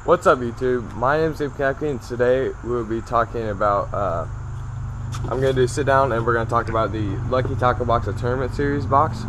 What's up, YouTube? My name is Dave Kapke, and today we'll be talking about I'm going to do sit down and we're going to talk about the Lucky Tackle Box, a tournament series box.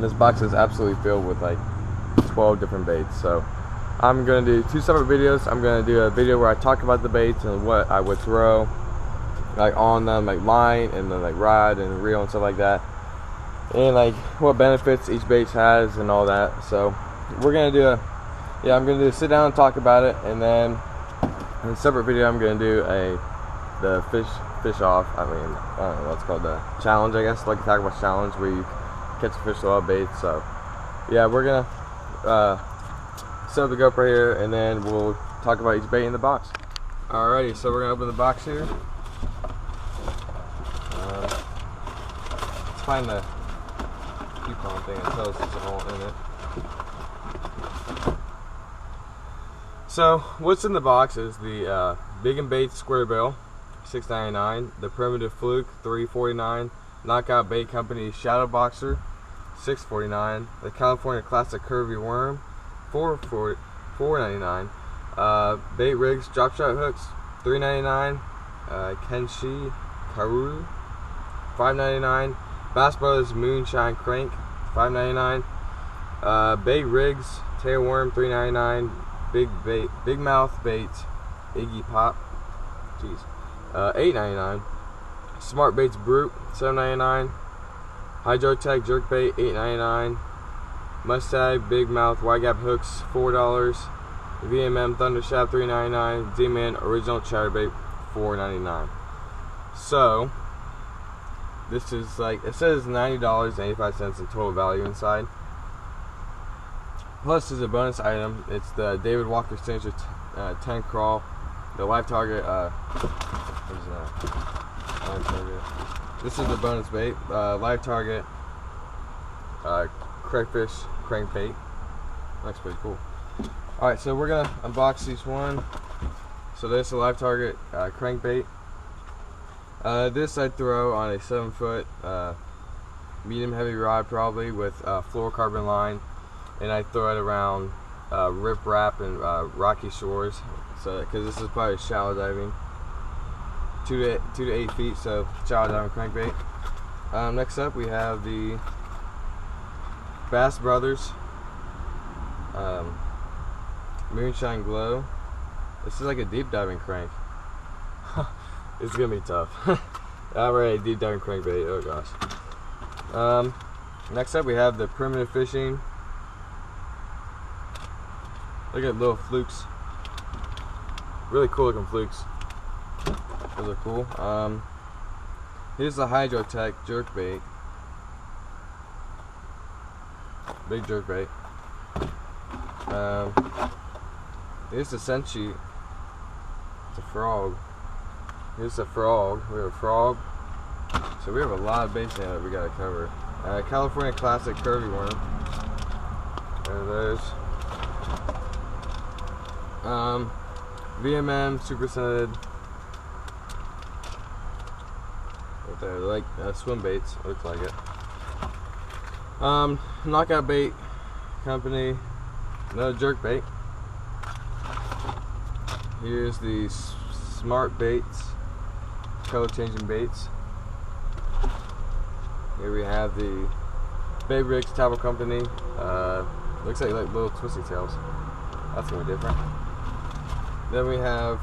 This box is absolutely filled with like 12 different baits, so I'm going to do two separate videos. I'm going to do a video where I talk about the baits and what I would throw like on them, like line and then like rod and reel and stuff like that, and like what benefits each bait has and all that. So we're going to do I'm going to do sit down and talk about it, and then in a separate video I'm going to do the fish off. I don't know what's called, the challenge, I guess, Lucky Tackle Box challenge, where you catch a fish with all baits. So yeah, we're going to set up the GoPro here, and then we'll talk about each bait in the box. Alrighty, so we're going to open the box here. Let's find the coupon thing and tell us what's all in it. So what's in the box is the Big and Bait Square Bill, $6.99, the Primitive Fluke, $3.49, Knockout Bait Company Shadow Boxer, $6.49, the California Classic Curvy Worm, $4.99, Bait Rigs Drop Shot Hooks, $3.99, Kenshi Karuru, $5.99, Bass Brothers Moonshine Crank, $5.99, Bait Rigs Tailworm, $3.99, Big Mouth Baits Iggy Pop, $8.99, Smart Baits Brute, $7.99, Hydrotech Jerkbait, $8.99, Mustag Big Mouth Wide Gap Hooks, $4, VMM Thunder Shaft, $3.99, Z-Man Original Chatterbait, $4.99. So this is like, it says $90.85 in total value inside. Plus, as a bonus item, it's the David Walker Signature 10 Crawl, the live target. Live target. This is the bonus bait, live target crayfish crankbait. Looks pretty cool. Alright, so we're gonna unbox each one. So this is a live target crankbait. This I'd throw on a 7-foot medium heavy rod, probably with fluorocarbon line. And I throw it around Rip Rap and Rocky Shores, so because this is probably shallow diving, 2 to 8 feet, so shallow diving crankbait. Next up, we have the Bass Brothers Moonshine Glow. This is like a deep diving crank. It's gonna be tough. Alright, deep diving crankbait. Oh gosh. Next up, we have the Primitive Fishing. Look at little flukes. Really cool looking flukes. Those are cool. Here's the Hydrotech Jerkbait. Big jerkbait. Here's the Senshi. It's a frog. Here's the frog. We have a frog. So we have a lot of baits in that we gotta cover. California Classic Curvy Worm. There it is. VMM Super Scented. Right there, like swim baits, looks like it. Knockout Bait Company, another jerk bait. Here's the Smart Baits, color changing baits. Here we have the Bait Rigs Tackle Company. Looks like little twisty tails. That's gonna be different. Then we have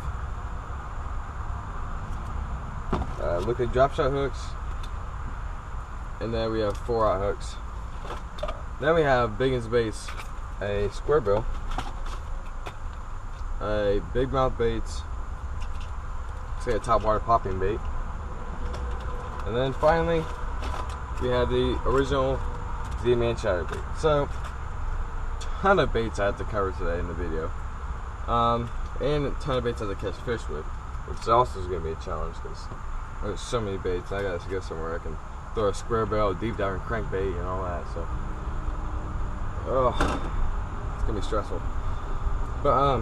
look at drop shot hooks, and then we have 4-aught hooks. Then we have Big and Baits, a square bill, a Big Mouth Baits, say a topwater popping bait, and then finally we have the original Z-Man Chatterbait. So ton of baits I have to cover today in the video, and a ton of baits I have to catch fish with, which also is going to be a challenge because there's so many baits. I got to go somewhere I can throw a square bill, deep diving crankbait, and all that. So, it's going to be stressful. But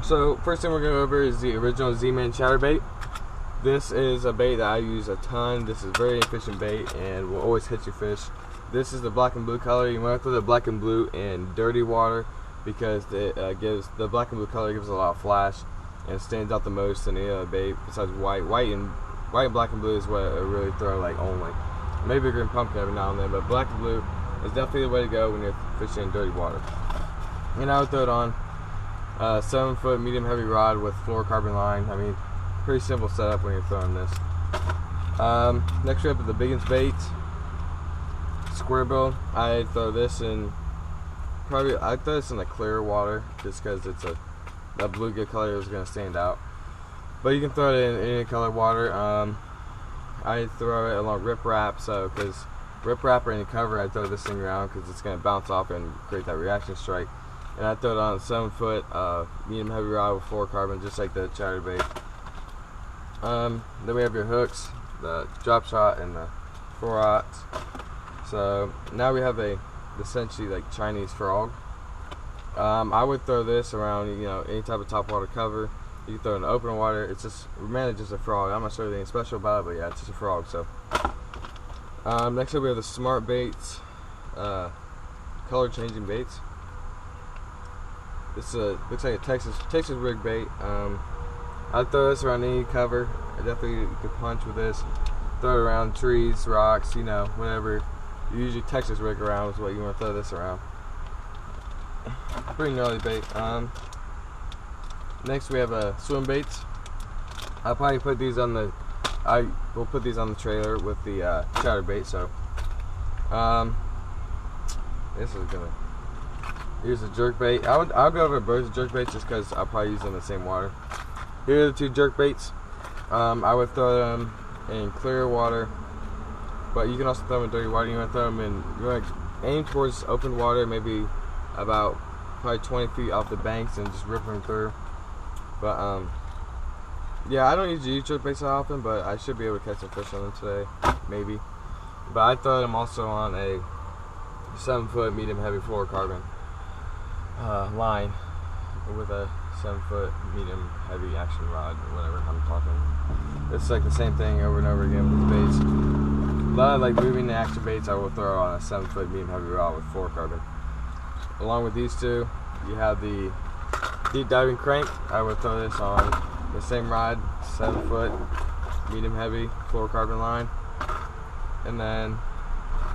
so first thing we're going to go over is the original Z-Man Chatterbait. This is a bait that I use a ton. This is very efficient bait and will always hit your fish. This is the black and blue color. You want to throw the black and blue in dirty water because it gives the black and blue color gives a lot of flash and it stands out the most in any other bait besides white. White and black and blue is what I really throw like only. Maybe a green pumpkin every now and then, but black and blue is definitely the way to go when you're fishing in dirty water. And I would throw it on 7-foot medium heavy rod with fluorocarbon line. I mean, pretty simple setup when you're throwing this. Next we have the Biggins bait, square bill. I throw this in I'd throw this in the clear water just because it's that bluegill color is going to stand out. But you can throw it in any color water. I throw it along riprap, so because riprap or any cover, I throw this thing around because it's going to bounce off and create that reaction strike. And I throw it on a 7-foot medium heavy rod with fluorocarbon, just like the chatterbait. Then we have your hooks, the drop shot and the 4-aught. So now we have essentially like Chinese frog. I would throw this around, any type of top water cover. You can throw it in open water. It's just mainly just a frog. I'm not sure anything special about it, but yeah, it's just a frog. So next up we have the Smart Baits, color changing baits. This looks like a Texas rig bait. I'd throw this around any cover. I definitely could punch with this. Throw it around trees, rocks, whatever. You usually Texas rig around is what you want to throw this around. Pretty gnarly bait. Next we have swim baits. I'll probably put these on the we'll put these on the trailer with the chatterbait. So this is gonna here's a jerk bait. I'll go over both jerk baits just because I'll probably use them in the same water. Here are the two jerk baits. I would throw them in clear water, but you can also throw them in dirty water. You want to throw them in, you want to aim towards open water, maybe about probably 20 feet off the banks and just rip them through. But yeah, I don't usually use jerk baits that often, but I should be able to catch some fish on them today, maybe. But I throw them also on a 7-foot medium heavy fluorocarbon line with a 7-foot medium heavy action rod or whatever I'm talking. It's like the same thing over and over again with these baits. A lot of like moving the action baits I will throw on a 7-foot medium heavy rod with fluorocarbon. Along with these two, you have the deep diving crank. I would throw this on the same rod, 7-foot medium heavy fluorocarbon line. And then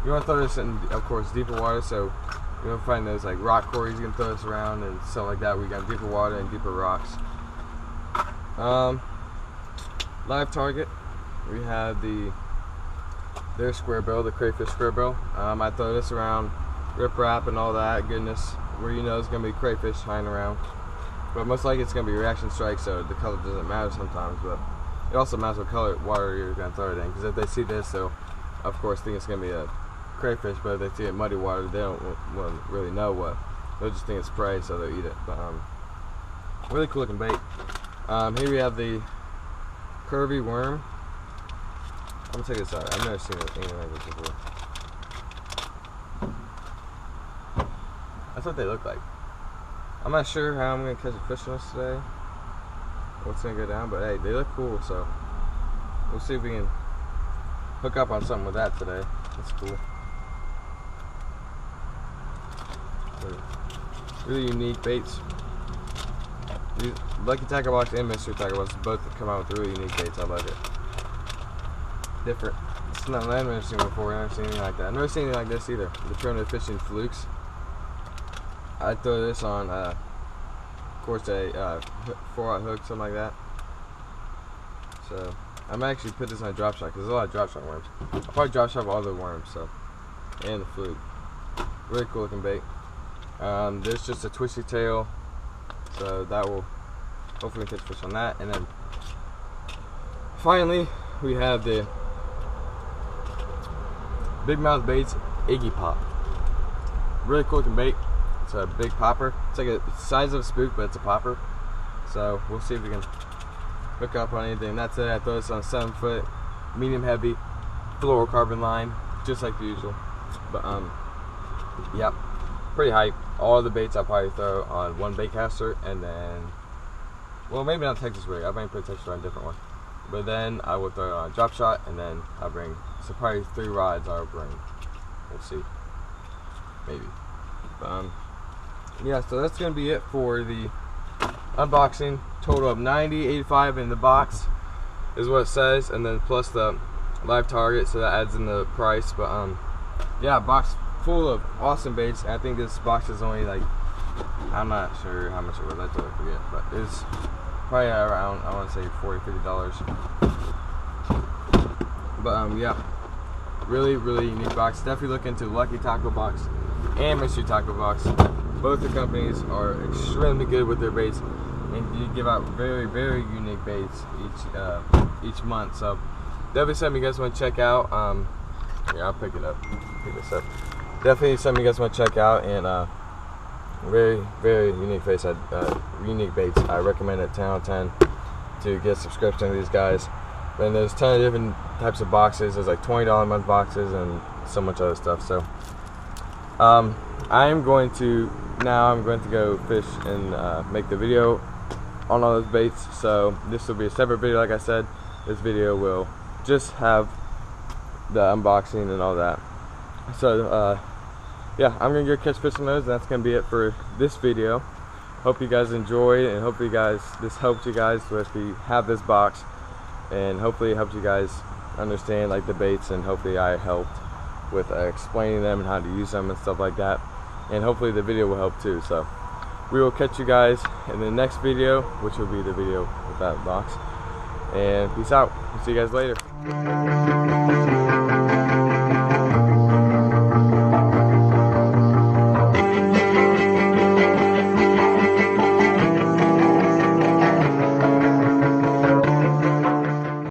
you want to throw this in, of course, deeper water, so you want to find those like rock quarries you can throw this around and stuff like that. We got deeper water and deeper rocks. Live target, we have their square bill, the crayfish square bill. I throw this around riprap and all that goodness where it's going to be crayfish hanging around. But most likely it's going to be reaction strike, so the color doesn't matter sometimes. But it also matters what color water you're going to throw it in, because if they see this, they'll of course think it's going to be a crayfish, but if they see it muddy water, they don't really know what. They'll just think it's prey, so they'll eat it. But really cool looking bait. Here we have the curvy worm. I'm gonna take this out. I've never seen anything like this before. That's what they look like. I'm not sure how I'm gonna catch a fish on this today. What's gonna go down, but hey, they look cool, so we'll see if we can hook up on something with that today. That's cool. Really unique baits. These Lucky Tackle Box and Mystery Tackle Box both come out with really unique baits. I like it. Different. It's not, I've never seen it before. I've never seen anything like that. I've never seen anything like this either. The primitive fishing flukes. I'd throw this on, of course, a 4-aught hook, something like that. So I might actually put this on a drop shot because there's a lot of drop shot worms. I'll probably drop shot all the worms, so, and the fluke. Really cool looking bait. There's just a twisty tail, so that will hopefully catch fish on that. And then finally we have the Big Mouth Baits Iggy Pop. Really cool looking bait. It's a big popper. It's like the size of a spook, but it's a popper. So we'll see if we can hook up on anything. That's it. I throw this on a 7-foot medium heavy fluorocarbon line, just like the usual. But yep, pretty hype. All the baits I'll probably throw on one bait caster, and then, well, maybe not Texas rig. I might put Texas rig on a different one. But then I will throw it on a drop shot, and then I'll bring, so probably 3 rods I'll bring. We'll see. Maybe. But yeah, so that's gonna be it for the unboxing. Total of $90.85 in the box is what it says, and then plus the live target, so that adds in the price. But yeah, box full of awesome baits. I think this box is only like, I'm not sure how much it was, I totally forget, but it's probably around, I want to say $40-50. But yeah, really unique box. Definitely look into Lucky Tackle Box and Mystery Tackle Box. Both the companies are extremely good with their baits, and you give out very unique baits each month. So definitely something you guys want to check out. Yeah, I'll pick it up, pick this up. Definitely something you guys want to check out, and very unique baits. Unique baits. I recommend it 10 out of 10 to get a subscription to these guys. And there's a ton of different types of boxes. There's like $20 a month boxes and so much other stuff. So I'm going to go fish and make the video on all those baits. So this will be a separate video. Like I said, this video will just have the unboxing and all that. So yeah, I'm gonna go catch fish on those, and that's gonna be it for this video. Hope you guys enjoyed, and hopefully this helped you guys if you have this box, and hopefully it helped you guys understand like the baits, and hopefully I helped with explaining them and how to use them and stuff like that, and hopefully the video will help too. So we will catch you guys in the next video, which will be the video with that box, and peace out. See you guys later.